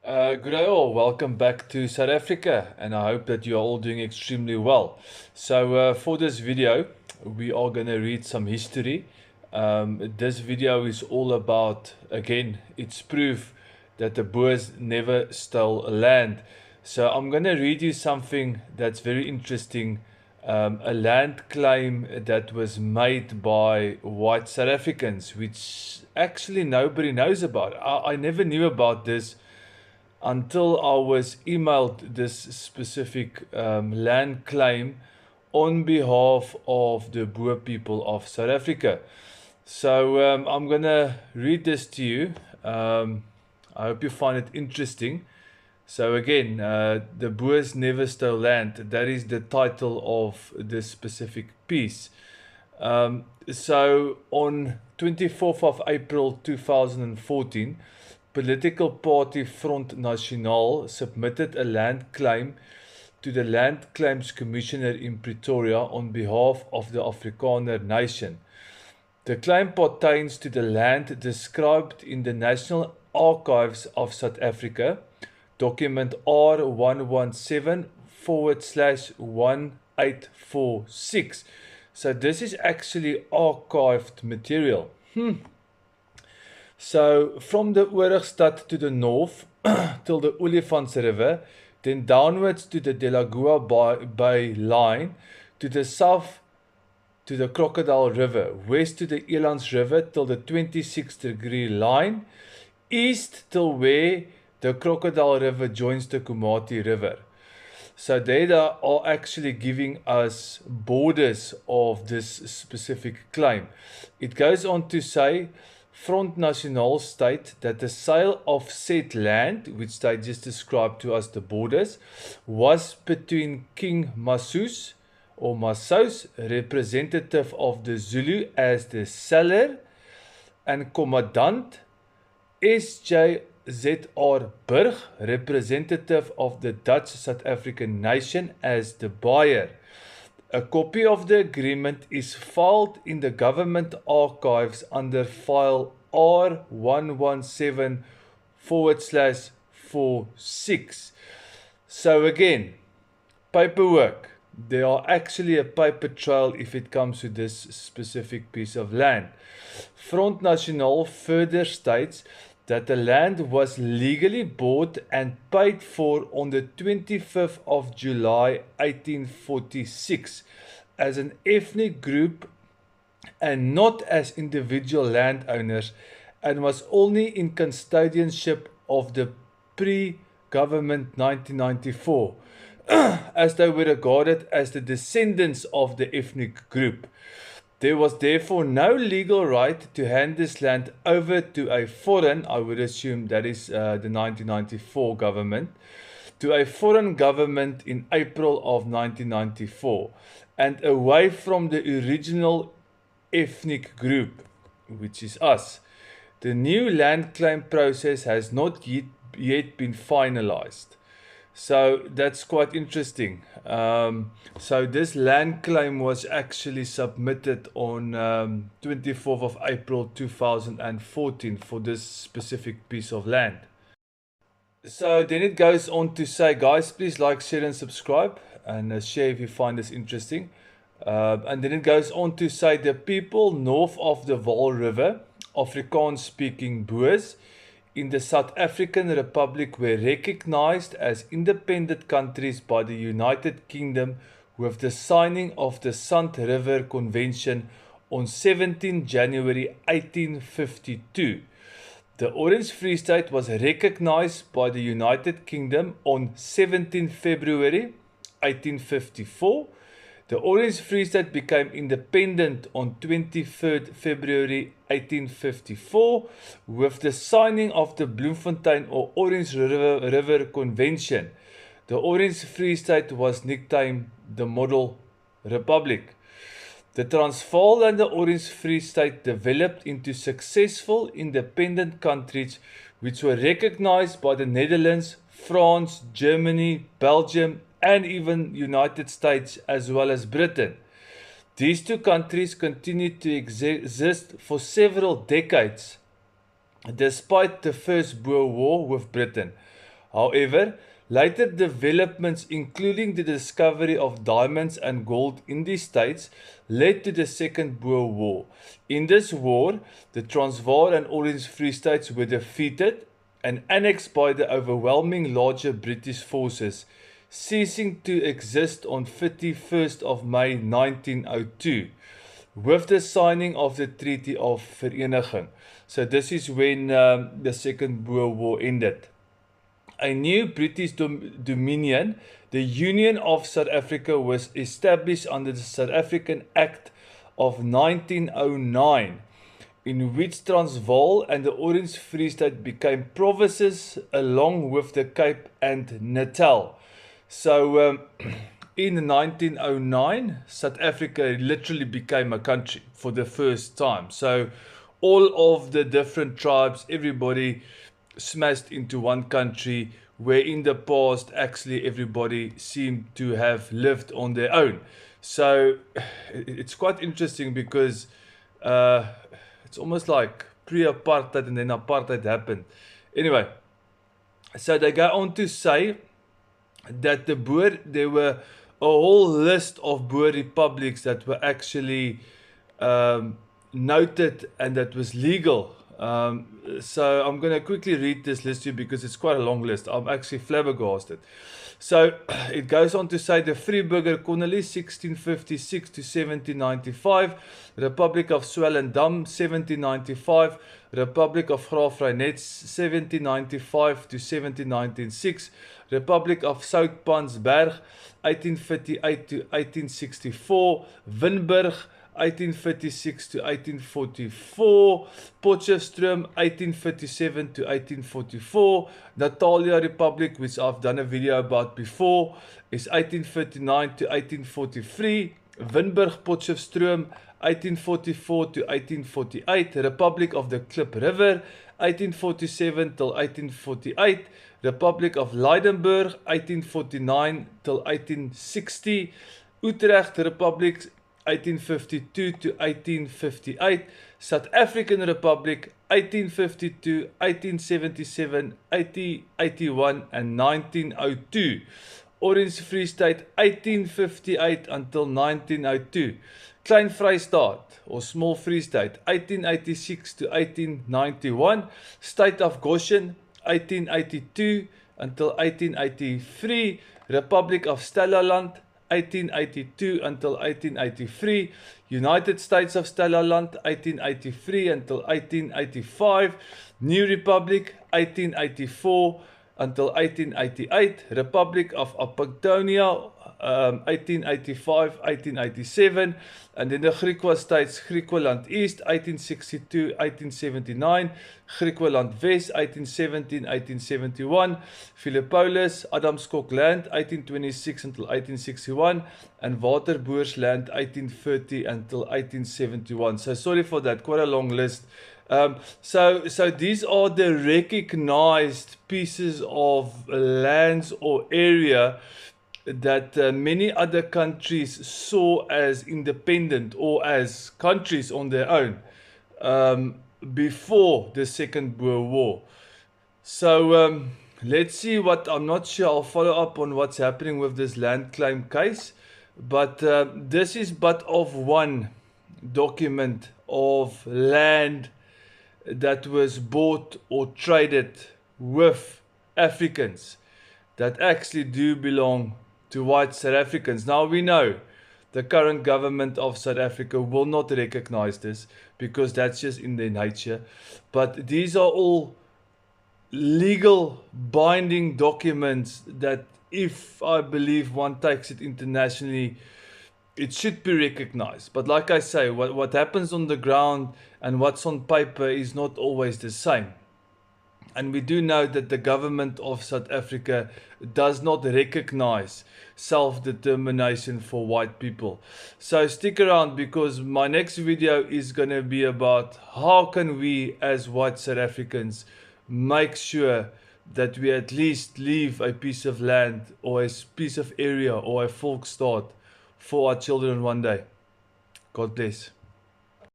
Good day all, welcome back to South Africa, and I hope that you are all doing extremely well. For this video, we are going to read some history. This video is all about, again, it's proof that the Boers never stole land. So I'm going to read you something that's very interesting. A land claim that was made by white South Africans, which actually nobody knows about. I never knew about this until I was emailed this specific land claim on behalf of the Boer people of South Africa. I'm going to read this to you. I hope you find it interesting. So again, the Boers never stole land. That is the title of this specific piece. On 24th of April 2014, political party Front National submitted a land claim to the Land Claims Commissioner in Pretoria on behalf of the Afrikaner nation. The claim pertains to the land described in the National Archives of South Africa, document R117/1846. So this is actually archived material. So from the Oorigstad to the north till the Olifants River, then downwards to the Delagoa Bay line, to the south to the Crocodile River, west to the Elands River till the 26-degree line, east till where the Crocodile River joins the Komati River. So they are actually giving us borders of this specific claim. It goes on to say, Front National state that the sale of said land, which they just described to us the borders, was between King Massaus or Massaus, representative of the Zulu as the seller, and Commandant SJZR Burg, representative of the Dutch South African nation, as the buyer. A copy of the agreement is filed in the government archives under file R117/46. So again, paperwork. There are actually a paper trail if it comes to this specific piece of land. Front National further states that the land was legally bought and paid for on the 25th of July 1846 as an ethnic group and not as individual landowners, and was only in custodianship of the pre-government 1994 as they were regarded as the descendants of the ethnic group. There was therefore no legal right to hand this land over to a foreign, I would assume that is the 1994 government, to a foreign government in April of 1994, and away from the original ethnic group, which is us. The new land claim process has not yet been finalized. So that's quite interesting. So this land claim was actually submitted on 24th of April 2014 for this specific piece of land. So then it goes on to say, guys, please like, share and subscribe, and share if you find this interesting. And then it goes on to say the people north of the Vaal River, Afrikaans-speaking Boers, in the South African Republic were recognized as independent countries by the United Kingdom with the signing of the Sant River Convention on 17 January 1852. The Orange Free State was recognized by the United Kingdom on 17 February 1854. The Orange Free State became independent on 23rd February 1854 with the signing of the Bloemfontein or Orange River Convention. The Orange Free State was nicknamed the Model Republic. The Transvaal and the Orange Free State developed into successful independent countries which were recognized by the Netherlands, France, Germany, Belgium, and even United States as well as Britain. These two countries continued to exist for several decades despite the First Boer War with Britain. However, later developments, including the discovery of diamonds and gold in these states, led to the Second Boer War. In this war, the Transvaal and Orange Free States were defeated and annexed by the overwhelming larger British forces, ceasing to exist on 31st of May 1902 with the signing of the Treaty of Vereniging. So this is when the Second Boer War ended. A new British dominion, the Union of South Africa, was established under the South African Act of 1909, in which Transvaal and the Orange Free State became provinces along with the Cape and Natal. So in 1909, South Africa literally became a country for the first time. So all of the different tribes, everybody smashed into one country, where in the past actually everybody seemed to have lived on their own. So it's quite interesting because it's almost like pre-apartheid and then apartheid happened. Anyway, so they go on to say that there were a whole list of Boer republics that were actually noted and that was legal. So I'm going to quickly read this list to you because it's quite a long list. I'm actually flabbergasted. So it goes on to say the Vryburger Connolly 1656 to 1795, Republic of Swellendam 1795, Republic of Graaf Reinet 1795 to 1796, Republic of Soutpansberg 1858 to 1864, Winburg 1856 to 1844, Potchefstroom 1857 to 1844, Natalia Republic, which I've done a video about before, is 1859 to 1843, Winburg Potchefstroom 1844 to 1848, Republic of the Klip River 1847 till 1848, Republic of Lydenburg 1849 till 1860, Utrecht Republic 1852 to 1858, South African Republic 1852, 1877, 1881 and 1902. Orange Free State 1858 until 1902. Klein Vrystaat or Small Free State 1886 to 1891. State of Goshen 1882 until 1883. Republic of Stellaland 1882 until 1883, United States of Stellaland 1883 until 1885, New Republic 1884 until 1888, Republic of Appomattox 1885, 1887, and then the Griqua States, Griqualand East 1862, 1879, Griqualand West 1817, 1871, Philippolis, Adamskok Land 1826 until 1861, and Waterboersland 1830 until 1871. So sorry for that, quite a long list. So these are the recognized pieces of lands or area that many other countries saw as independent or as countries on their own before the Second Boer War. So let's see what, I'm not sure, I'll follow up on what's happening with this land claim case, but this is but of one document of land that was bought or traded with Africans that actually do belong to white South Africans. Now we know the current government of South Africa will not recognize this because that's just in their nature. But these are all legal binding documents that, if I believe one takes it internationally, it should be recognized. But like I say, what happens on the ground and what's on paper is not always the same. And we do know that the government of South Africa does not recognize self-determination for white people. So stick around because my next video is going to be about how can we as white South Africans make sure that we at least leave a piece of land or a piece of area or a Volksstaat for our children one day. God bless.